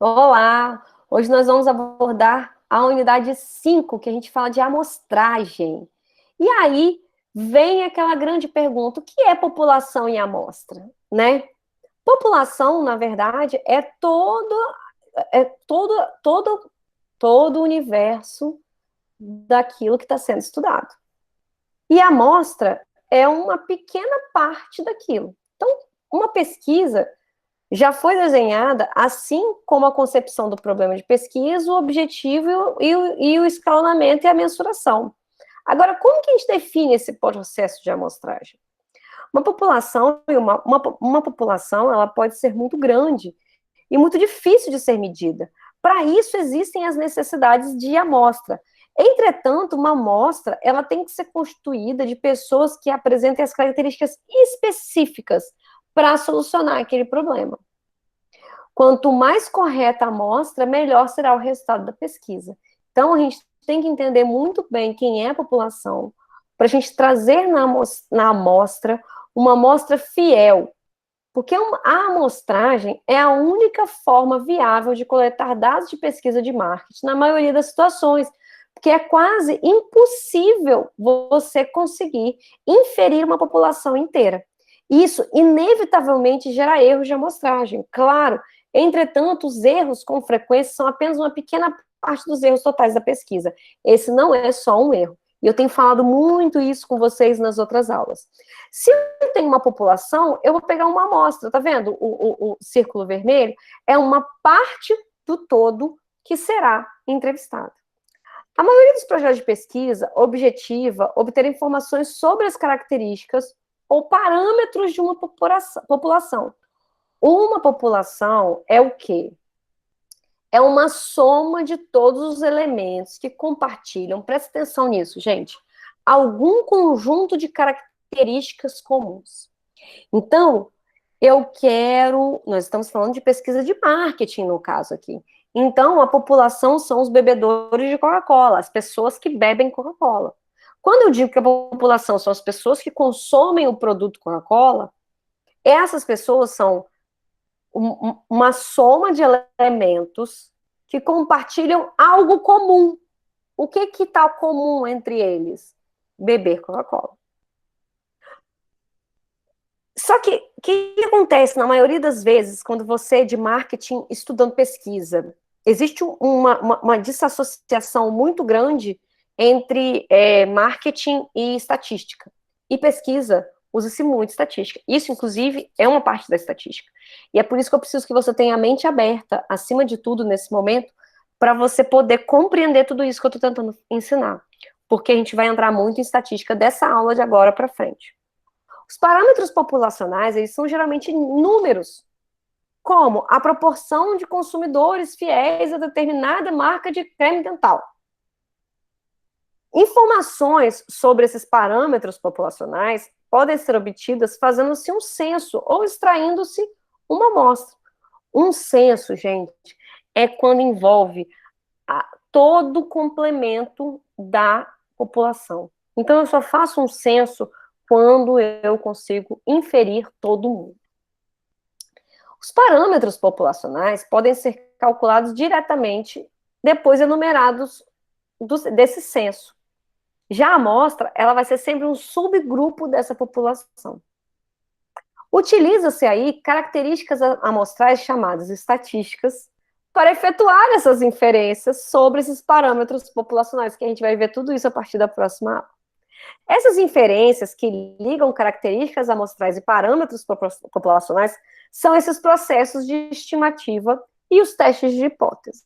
Olá! Hoje nós vamos abordar a unidade 5, que a gente fala de amostragem. E aí vem aquela grande pergunta: o que é população em amostra, né? População, na verdade, é todo o universo daquilo que está sendo estudado. E a amostra é uma pequena parte daquilo. Então, uma pesquisa já foi desenhada, assim como a concepção do problema de pesquisa, o objetivo e o escalonamento e a mensuração. Agora, como que a gente define esse processo de amostragem? Uma população, uma população, ela pode ser muito grande e muito difícil de ser medida. Para isso, existem as necessidades de amostra. Entretanto, uma amostra, ela tem que ser constituída de pessoas que apresentem as características específicas para solucionar aquele problema. Quanto mais correta a amostra, melhor será o resultado da pesquisa. Então, a gente tem que entender muito bem quem é a população, para a gente trazer na amostra uma amostra fiel, porque a amostragem é a única forma viável de coletar dados de pesquisa de marketing, na maioria das situações, porque é quase impossível você conseguir inferir uma população inteira. Isso, inevitavelmente, gera erros de amostragem. Claro, entretanto, os erros, com frequência, são apenas uma pequena parte dos erros totais da pesquisa. Esse não é só um erro. E eu tenho falado muito isso com vocês nas outras aulas. Se eu tenho uma população, eu vou pegar uma amostra, tá vendo? O círculo vermelho é uma parte do todo que será entrevistada. A maioria dos projetos de pesquisa objetiva obter informações sobre as características ou parâmetros de uma população. Uma população é o quê? É uma soma de todos os elementos que compartilham, presta atenção nisso, gente, algum conjunto de características comuns. Então, nós estamos falando de pesquisa de marketing no caso aqui. Então, a população são os bebedores de Coca-Cola, as pessoas que bebem Coca-Cola. Quando eu digo que a população são as pessoas que consomem o produto Coca-Cola, essas pessoas são uma soma de elementos que compartilham algo comum. O que está comum entre eles? Beber Coca-Cola. Só que o que acontece na maioria das vezes quando você é de marketing estudando pesquisa? Existe uma desassociação muito grande entre marketing e estatística. E pesquisa usa-se muito estatística. Isso, inclusive, é uma parte da estatística. E é por isso que eu preciso que você tenha a mente aberta, acima de tudo, nesse momento, para você poder compreender tudo isso que eu estou tentando ensinar. Porque a gente vai entrar muito em estatística dessa aula de agora para frente. Os parâmetros populacionais, eles são geralmente números, como a proporção de consumidores fiéis a determinada marca de creme dental. Informações sobre esses parâmetros populacionais podem ser obtidas fazendo-se um censo ou extraindo-se uma amostra. Um censo, gente, é quando envolve todo o complemento da população. Então, eu só faço um censo quando eu consigo inferir todo mundo. Os parâmetros populacionais podem ser calculados diretamente depois enumerados desse censo. Já a amostra, ela vai ser sempre um subgrupo dessa população. Utiliza-se aí características amostrais chamadas estatísticas para efetuar essas inferências sobre esses parâmetros populacionais, que a gente vai ver tudo isso a partir da próxima aula. Essas inferências que ligam características amostrais e parâmetros populacionais são esses processos de estimativa e os testes de hipótese.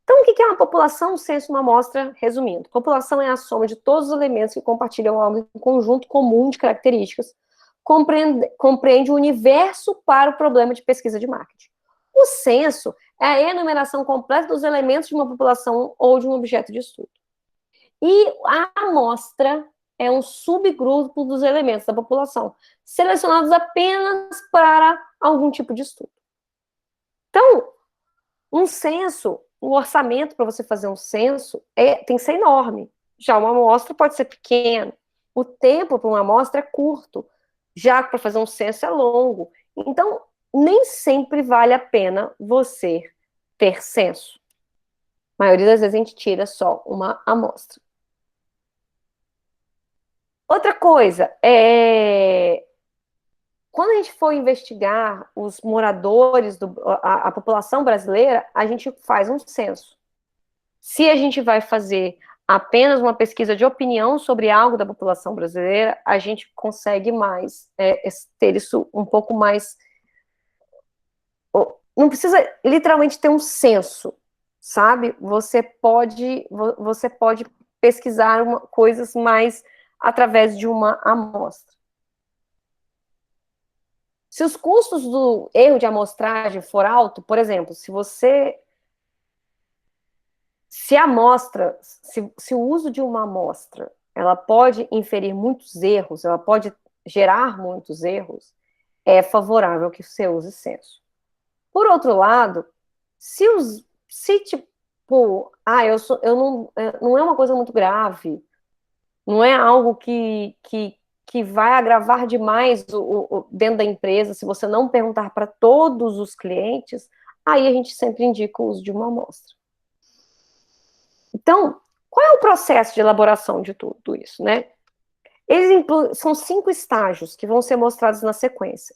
Então, o que é uma população, um censo, uma amostra? Resumindo, população é a soma de todos os elementos que compartilham algo em conjunto comum de características, compreende o universo para o problema de pesquisa de marketing. O censo é a enumeração completa dos elementos de uma população ou de um objeto de estudo. E a amostra é um subgrupo dos elementos da população, selecionados apenas para algum tipo de estudo. Então, um censo, o orçamento para você fazer um censo tem que ser enorme. Já uma amostra pode ser pequena. O tempo para uma amostra é curto. Já para fazer um censo é longo. Então, nem sempre vale a pena você ter censo. A maioria das vezes a gente tira só uma amostra. Outra coisa, quando a gente for investigar os moradores, a população brasileira, a gente faz um censo. Se a gente vai fazer apenas uma pesquisa de opinião sobre algo da população brasileira, a gente consegue mais ter isso um pouco mais. Não precisa literalmente ter um censo, sabe? Você pode pesquisar coisas mais através de uma amostra. Se os custos do erro de amostragem for alto, por exemplo, se a amostra, se o uso de uma amostra, ela pode inferir muitos erros, ela pode gerar muitos erros, é favorável que você use censo. Por outro lado, se tipo, não é uma coisa muito grave, não é algo que vai agravar demais dentro da empresa, se você não perguntar para todos os clientes, aí a gente sempre indica o uso de uma amostra. Então, qual é o processo de elaboração de tudo isso, né? São 5 estágios que vão ser mostrados na sequência.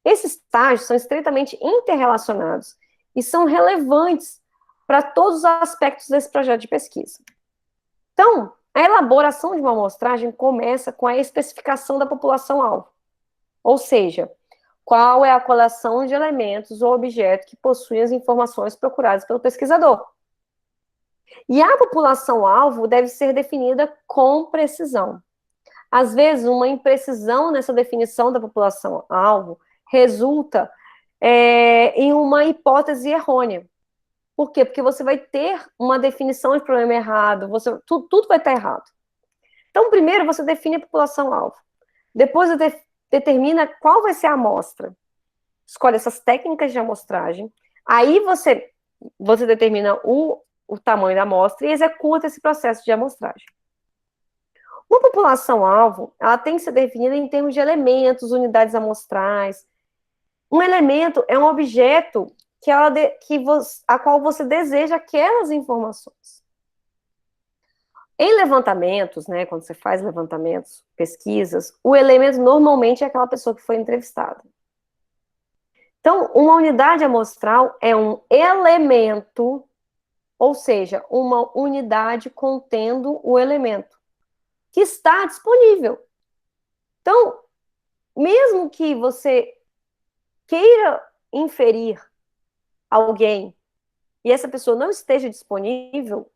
Esses estágios são estreitamente interrelacionados e são relevantes para todos os aspectos desse projeto de pesquisa. Então, a elaboração de uma amostragem começa com a especificação da população-alvo, ou seja, qual é a coleção de elementos ou objeto que possui as informações procuradas pelo pesquisador. E a população-alvo deve ser definida com precisão. Às vezes, uma imprecisão nessa definição da população-alvo resulta em uma hipótese errônea. Por quê? Porque você vai ter uma definição de problema errado, tudo vai estar errado. Então, primeiro você define a população-alvo. Depois você determina qual vai ser a amostra. Escolhe essas técnicas de amostragem. Aí você determina o tamanho da amostra e executa esse processo de amostragem. Uma população-alvo, ela tem que ser definida em termos de elementos, unidades amostrais. Um elemento é um objeto a qual você deseja aquelas informações. Em levantamentos, né, quando você faz levantamentos, pesquisas, o elemento normalmente é aquela pessoa que foi entrevistada. Então, uma unidade amostral é um elemento, ou seja, uma unidade contendo o elemento que está disponível. Então, mesmo que você queira inferir alguém e essa pessoa não esteja disponível,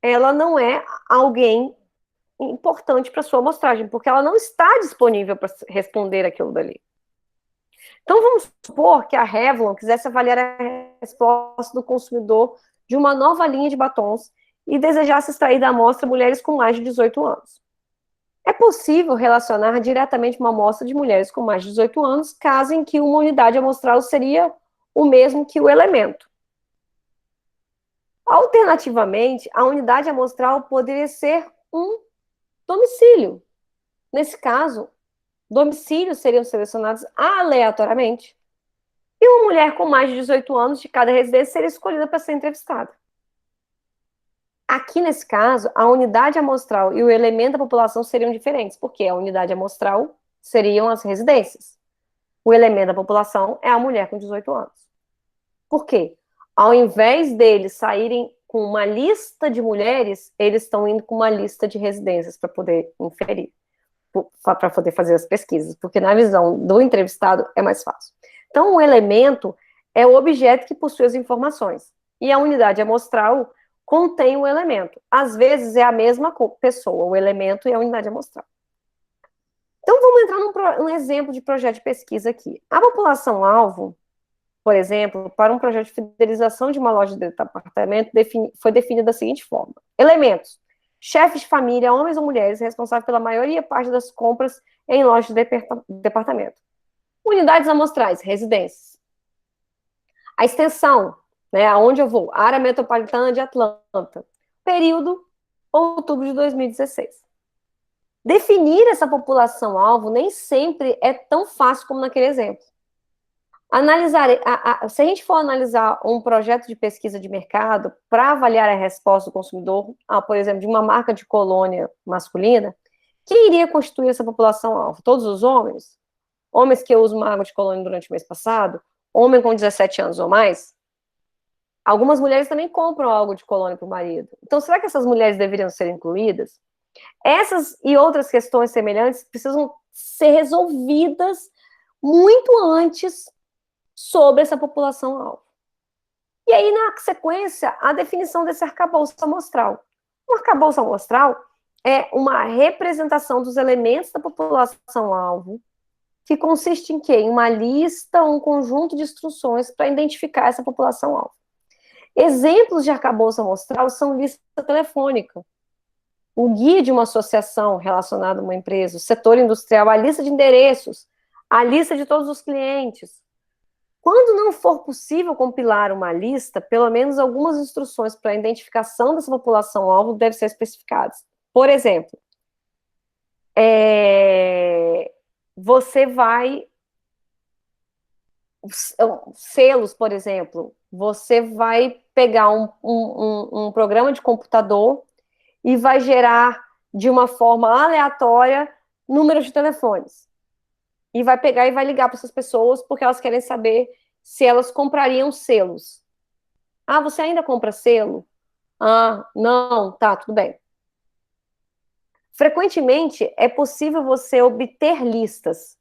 ela não é alguém importante para sua amostragem, porque ela não está disponível para responder aquilo dali. Então, vamos supor que a Revlon quisesse avaliar a resposta do consumidor de uma nova linha de batons e desejasse extrair da amostra mulheres com mais de 18 anos. É possível relacionar diretamente uma amostra de mulheres com mais de 18 anos, caso em que uma unidade amostral seria o mesmo que o elemento. Alternativamente, a unidade amostral poderia ser um domicílio. Nesse caso, domicílios seriam selecionados aleatoriamente e uma mulher com mais de 18 anos de cada residência seria escolhida para ser entrevistada. Aqui, nesse caso, a unidade amostral e o elemento da população seriam diferentes, porque a unidade amostral seriam as residências. O elemento da população é a mulher com 18 anos. Por quê? Ao invés deles saírem com uma lista de mulheres, eles estão indo com uma lista de residências para poder inferir, para poder fazer as pesquisas, porque na visão do entrevistado é mais fácil. Então, o elemento é o objeto que possui as informações, e a unidade amostral contém o elemento. Às vezes é a mesma pessoa, o elemento e a unidade amostral. Então, vamos entrar num exemplo de projeto de pesquisa aqui. A população-alvo, por exemplo, para um projeto de fidelização de uma loja de departamento, foi definida da seguinte forma. Elementos: chefes de família, homens ou mulheres, responsáveis pela maioria parte das compras em lojas de departamento. Unidades amostrais, residências. A extensão, né, aonde eu vou, área metropolitana de Atlanta. Período, outubro de 2016. Definir essa população-alvo nem sempre é tão fácil como naquele exemplo. Se a gente for analisar um projeto de pesquisa de mercado para avaliar a resposta do consumidor, por exemplo, de uma marca de colônia masculina, quem iria constituir essa população-alvo? Todos os homens? Homens que usam uma água de colônia durante o mês passado? Homem com 17 anos ou mais? Algumas mulheres também compram algo de colônia para o marido. Então, será que essas mulheres deveriam ser incluídas? Essas e outras questões semelhantes precisam ser resolvidas muito antes sobre essa população-alvo. E aí, na sequência, a definição desse arcabouço amostral. O arcabouço amostral é uma representação dos elementos da população-alvo, que consiste em quê? Em uma lista, um conjunto de instruções para identificar essa população-alvo. Exemplos de arcabouço amostral são lista telefônica, o guia de uma associação relacionada a uma empresa, o setor industrial, a lista de endereços, a lista de todos os clientes. Quando não for possível compilar uma lista, pelo menos algumas instruções para a identificação dessa população-alvo devem ser especificadas. Por exemplo, você vai... Selos, por exemplo, você vai pegar um programa de computador e vai gerar, de uma forma aleatória, números de telefones. E vai pegar e vai ligar para essas pessoas porque elas querem saber se elas comprariam selos. Ah, você ainda compra selo? Ah, não, tá, tudo bem. Frequentemente, é possível você obter listas.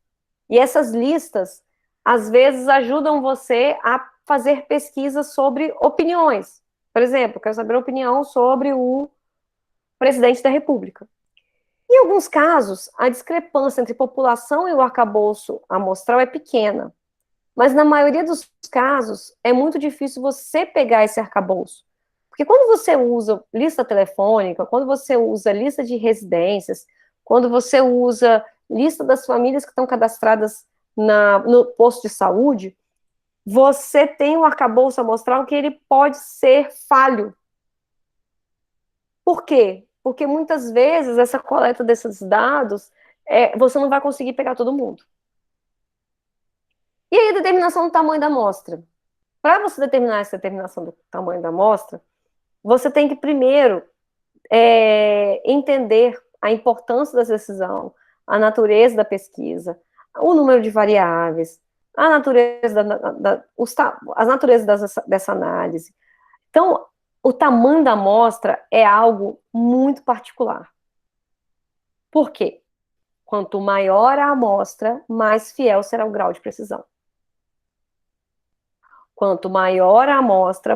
E essas listas, às vezes, ajudam você a fazer pesquisas sobre opiniões. Por exemplo, quero saber a opinião sobre o presidente da República. Em alguns casos, a discrepância entre população e o arcabouço amostral é pequena, mas na maioria dos casos é muito difícil você pegar esse arcabouço. Porque quando você usa lista telefônica, quando você usa lista de residências, quando você usa lista das famílias que estão cadastradas no posto de saúde, você tem um arcabouço amostral que ele pode ser falho. Por quê? Porque muitas vezes essa coleta desses dados, você não vai conseguir pegar todo mundo. E aí a determinação do tamanho da amostra. Para você determinar essa determinação do tamanho da amostra, você tem que primeiro entender a importância da decisão, a natureza da pesquisa, o número de variáveis, a natureza as naturezas dessa análise. Então, o tamanho da amostra é algo muito particular. Por quê? Quanto maior a amostra, mais fiel será o grau de precisão. Quanto maior a amostra,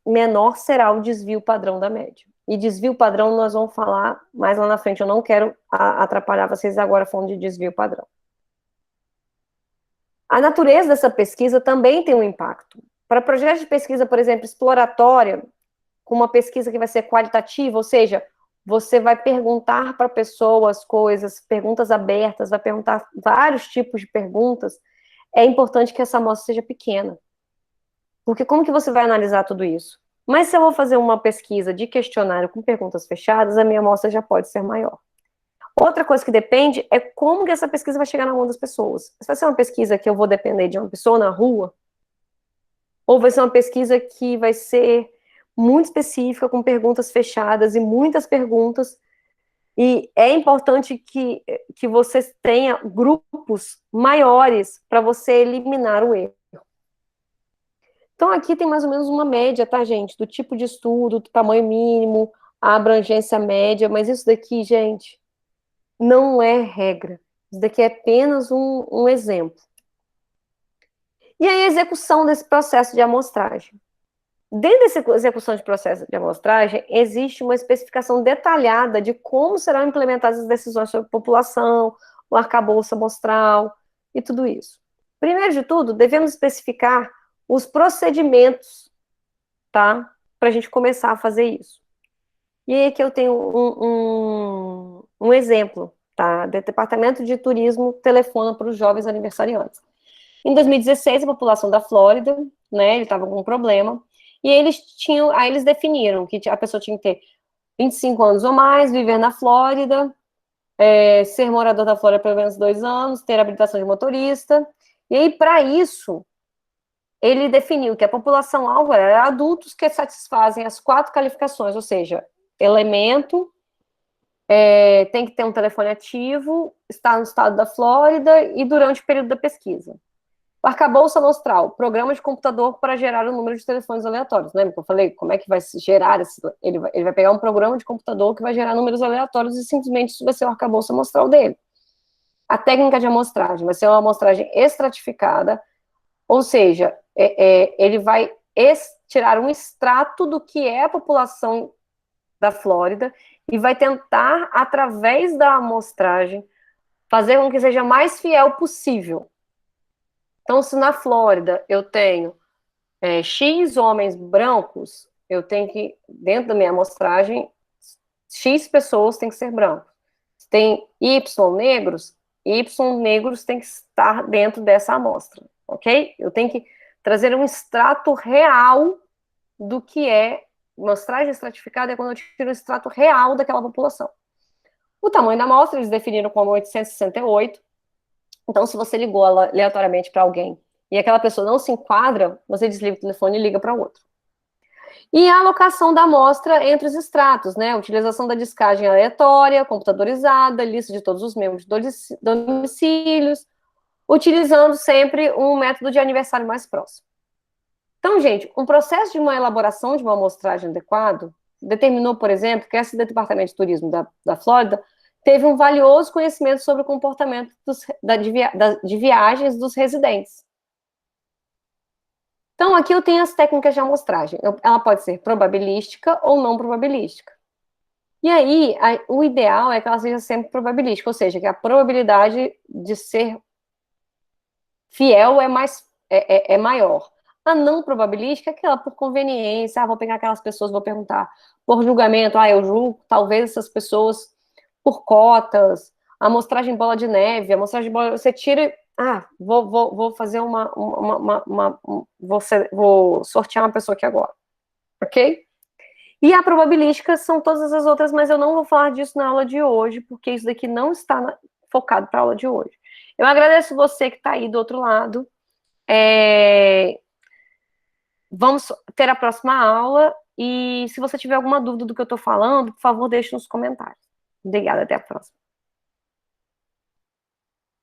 menor será o desvio padrão da média. E desvio padrão nós vamos falar mais lá na frente. Eu não quero atrapalhar vocês agora falando de desvio padrão. A natureza dessa pesquisa também tem um impacto. Para projetos de pesquisa, por exemplo, exploratória, com uma pesquisa que vai ser qualitativa, ou seja, você vai perguntar para pessoas coisas, perguntas abertas, vai perguntar vários tipos de perguntas, é importante que essa amostra seja pequena. Porque como que você vai analisar tudo isso? Mas se eu vou fazer uma pesquisa de questionário com perguntas fechadas, a minha amostra já pode ser maior. Outra coisa que depende é como que essa pesquisa vai chegar na mão das pessoas. Se vai ser uma pesquisa que eu vou depender de uma pessoa na rua, ou vai ser uma pesquisa que vai ser muito específica, com perguntas fechadas e muitas perguntas, e é importante que você tenha grupos maiores para você eliminar o erro. Então, aqui tem mais ou menos uma média, tá, gente? Do tipo de estudo, do tamanho mínimo, a abrangência média, mas isso daqui, gente, não é regra. Isso daqui é apenas um exemplo. E aí, a execução desse processo de amostragem. Dentro dessa execução de processo de amostragem, existe uma especificação detalhada de como serão implementadas as decisões sobre população, o arcabouço amostral e tudo isso. Primeiro de tudo, devemos especificar os procedimentos, tá? Para a gente começar a fazer isso. E aí que eu tenho um exemplo, tá? Do Departamento de Turismo telefona para os jovens aniversariantes. Em 2016, a população da Flórida, né, ele estava com um problema, e eles definiram que a pessoa tinha que ter 25 anos ou mais, viver na Flórida, ser morador da Flórida pelo menos 2 anos, ter habilitação de motorista, E aí, para isso, ele definiu que a população-alvo era adultos que satisfazem as 4 qualificações, ou seja, elemento, tem que ter um telefone ativo, está no estado da Flórida e durante o período da pesquisa. O arcabouço amostral, programa de computador para gerar o número de telefones aleatórios. Lembra que eu falei como é que vai gerar esse... Ele vai pegar um programa de computador que vai gerar números aleatórios e simplesmente isso vai ser o arcabouço amostral dele. A técnica de amostragem vai ser uma amostragem estratificada, ou seja, ele vai tirar um extrato do que é a população da Flórida e vai tentar, através da amostragem, fazer com que seja mais fiel possível. Então, se na Flórida eu tenho X homens brancos, eu tenho que, dentro da minha amostragem, X pessoas têm que ser brancos. Se tem Y negros tem que estar dentro dessa amostra, ok? Eu tenho que trazer um extrato real do que é amostragem estratificada, é quando eu tiro o extrato real daquela população. O tamanho da amostra eles definiram como 868. Então, se você ligou aleatoriamente para alguém e aquela pessoa não se enquadra, você desliga o telefone e liga para outro. E a alocação da amostra entre os estratos, né? Utilização da descagem aleatória, computadorizada, lista de todos os membros de domicílios, utilizando sempre um método de aniversário mais próximo. Então, gente, um processo de uma elaboração de uma amostragem adequado determinou, por exemplo, que esse Departamento de Turismo da Flórida teve um valioso conhecimento sobre o comportamento de viagens dos residentes. Então, aqui eu tenho as técnicas de amostragem. Ela pode ser probabilística ou não probabilística. E aí, o ideal é que ela seja sempre probabilística, ou seja, que a probabilidade de ser fiel é maior. A não probabilística é aquela por conveniência, vou pegar aquelas pessoas, vou perguntar por julgamento, eu julgo talvez essas pessoas por cotas, amostragem bola de neve, amostragem bola, você tira, vou fazer vou sortear uma pessoa aqui agora, ok? E a probabilística são todas as outras, mas eu não vou falar disso na aula de hoje, porque isso daqui não está focado para a aula de hoje. Eu agradeço você que está aí do outro lado. Vamos ter a próxima aula, e se você tiver alguma dúvida do que eu estou falando, por favor, deixe nos comentários. Obrigada, até a próxima.